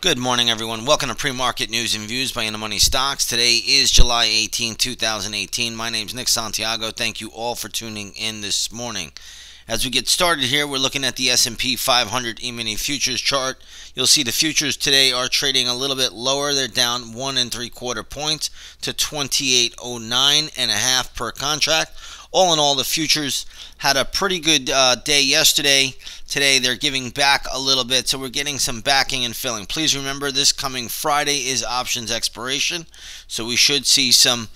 Good morning, everyone. Welcome to Pre-Market News and Views by In the Money Stocks. Today is July 18, 2018. My name is Nick Santiago. Thank you all for tuning in this morning. As we get started here, we're looking at the S&P 500 E-mini futures chart. You'll see the futures today are trading a little bit lower. They're down 1 3/4 points to 2809.5 per contract. All in all, the futures had a pretty good day yesterday. Today, they're giving back a little bit, so we're getting some backing and filling. Please remember, this coming Friday is options expiration, so we should see some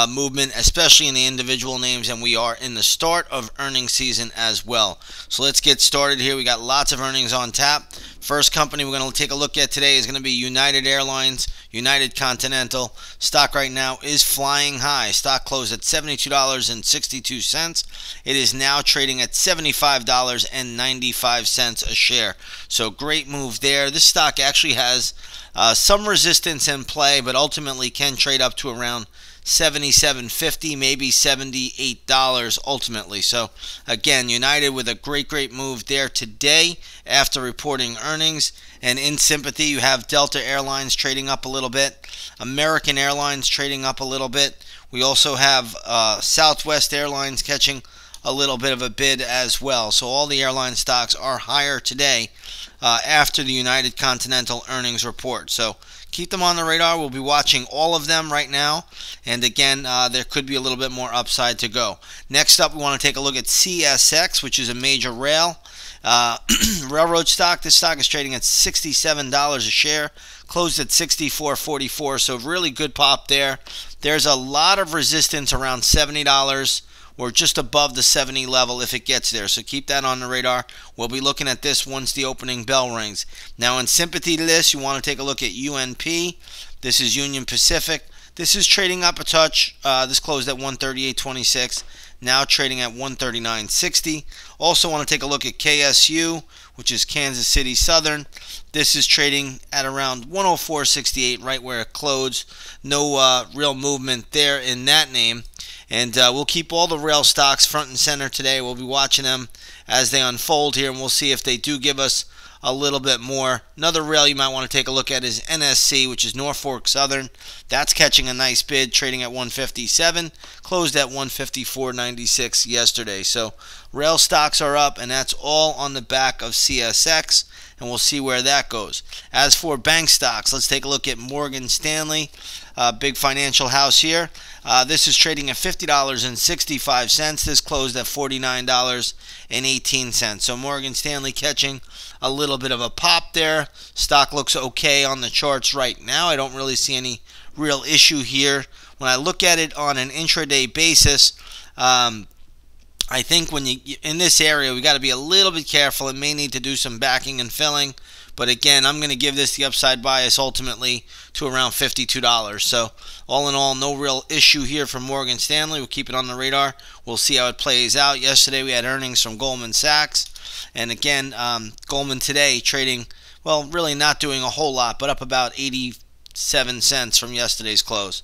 movement, especially in the individual names, and we are in the start of earnings season as well. So let's get started here. We got lots of earnings on tap. First company we're going to take a look at today is going to be United Airlines, United Continental. Stock right now is flying high. Stock closed at $72.62. It is now trading at $75.95 a share. So great move there. This stock actually has some resistance in play, but ultimately can trade up to around $77.50, maybe $78 ultimately. So again, United with a great move there today after reporting earnings. And in sympathy, you have Delta Airlines trading up a little bit, American Airlines trading up a little bit. We also have Southwest Airlines catching a little bit of a bid as well. So all the airline stocks are higher today after the United Continental earnings report. So keep them on the radar. We'll be watching all of them right now. And again, there could be a little bit more upside to go. Next up, we want to take a look at CSX, which is a major railroad stock. This stock is trading at $67 a share, closed at $64.44. So really good pop there. There's a lot of resistance around $70 or just above the 70 level if it gets there. So keep that on the radar. We'll be looking at this once the opening bell rings. Now in sympathy to this, you want to take a look at UNP. This is Union Pacific. This is trading up a touch. This closed at 138.26. Now trading at 139.60. Also want to take a look at KSU, which is Kansas City Southern. This is trading at around 104.68, right where it closed. No real movement there in that name. And we'll keep all the rail stocks front and center today. We'll be watching them as they unfold here, and we'll see if they do give us a little bit more. Another rail you might want to take a look at is NSC, which is Norfolk Southern. That's catching a nice bid, trading at 157, closed at 154.96 yesterday. So rail stocks are up, and that's all on the back of CSX, and we'll see where that goes. As for bank stocks, let's take a look at Morgan Stanley, big financial house here. This is trading at $50.65. This closed at $49.18. So Morgan Stanley catching a little bit of a pop there. Stock looks okay on the charts right now. I don't really see any real issue here. When I look at it on an intraday basis, I think when you in this area, we got to be a little bit careful. It may need to do some backing and filling. But again, I'm going to give this the upside bias ultimately to around $52. So all in all, no real issue here for Morgan Stanley. We'll keep it on the radar. We'll see how it plays out. Yesterday we had earnings from Goldman Sachs. And again, Goldman today trading, well, really not doing a whole lot, but up about 87 cents from yesterday's close.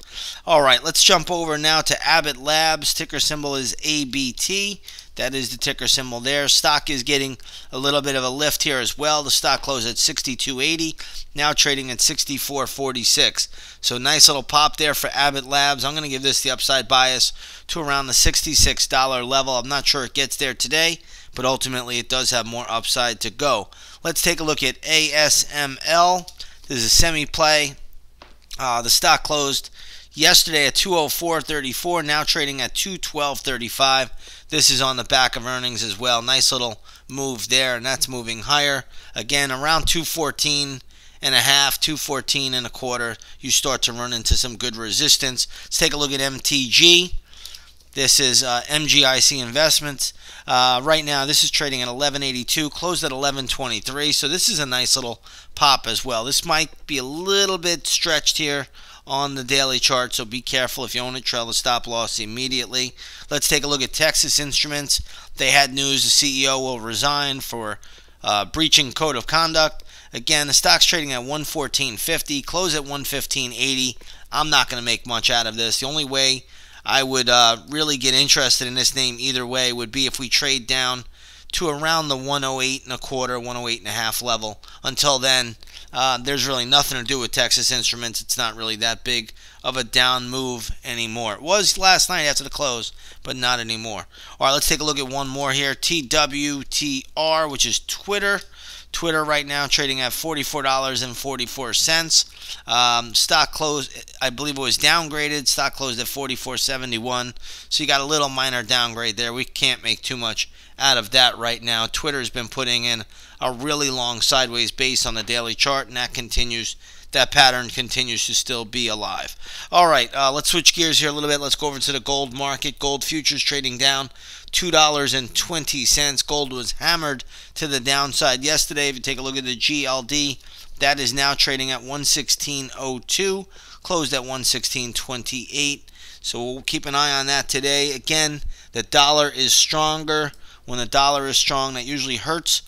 All right, let's jump over now to Abbott Labs. Ticker symbol is ABT. That is the ticker symbol there. Stock is getting a little bit of a lift here as well. The stock closed at $62.80, now trading at $64.46. So nice little pop there for Abbott Labs. I'm going to give this the upside bias to around the $66 level. I'm not sure it gets there today, but ultimately it does have more upside to go. Let's take a look at ASML. This is a semi-play. The stock closed yesterday at $204.34, now trading at $212.35. This is on the back of earnings as well. Nice little move there, and that's moving higher. Again, around 214 and a half, 214 and a quarter, you start to run into some good resistance. Let's take a look at MTG. This is MGIC Investments. Right now, this is trading at 11.82, closed at 11.23. So this is a nice little pop as well. This might be a little bit stretched here on the daily chart, so be careful if you own it. Trail the stop loss immediately. Let's take a look at Texas Instruments. They had news the CEO will resign for breaching code of conduct. Again, the stock's trading at 114.50, close at 115.80. I'm not going to make much out of this. The only way I would really get interested in this name either way would be if we trade down to around the 108 and a quarter, 108 and a half level. Until then, there's really nothing to do with Texas Instruments. It's not really that big of a down move anymore. It was last night after the close, but not anymore. All right, let's take a look at one more here. TWTR, which is Twitter. Twitter right now trading at $44.44. Stock closed, I believe it was downgraded. Stock closed at $44.71. So you got a little minor downgrade there. We can't make too much out of that right now. Twitter's been putting in a really long sideways base on the daily chart, and that pattern continues to still be alive. All right, let's switch gears here a little bit. Let's go over to the gold market. Gold futures trading down $2.20. Gold was hammered to the downside yesterday. If you take a look at the GLD, that is now trading at 116.02, closed at 116.28. So we'll keep an eye on that today. Again, the dollar is stronger. When the dollar is strong, that usually hurts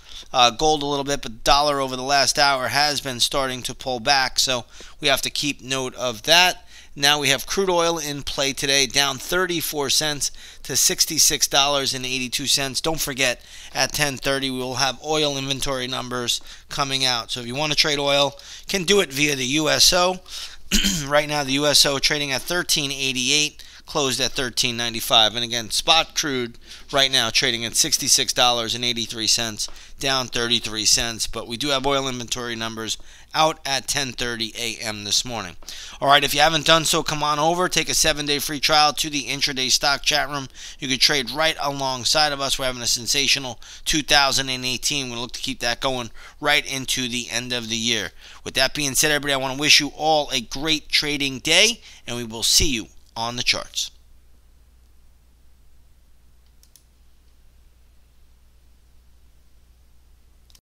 gold a little bit, but the dollar over the last hour has been starting to pull back, so we have to keep note of that. Now we have crude oil in play today, down 34 cents to $66.82. Don't forget, at 10:30 we will have oil inventory numbers coming out. So if you want to trade oil, you can do it via the USO. Right now the USO trading at 13.88. Closed at 13.95, and again, spot crude right now trading at $66.83, down 33 cents. But we do have oil inventory numbers out at 10:30 a.m. this morning. All right, if you haven't done so, come on over, take a 7-day free trial to the intraday stock chat room. You can trade right alongside of us. We're having a sensational 2018. We'll look to keep that going right into the end of the year. With that being said, everybody, I want to wish you all a great trading day, and we will see you on the charts.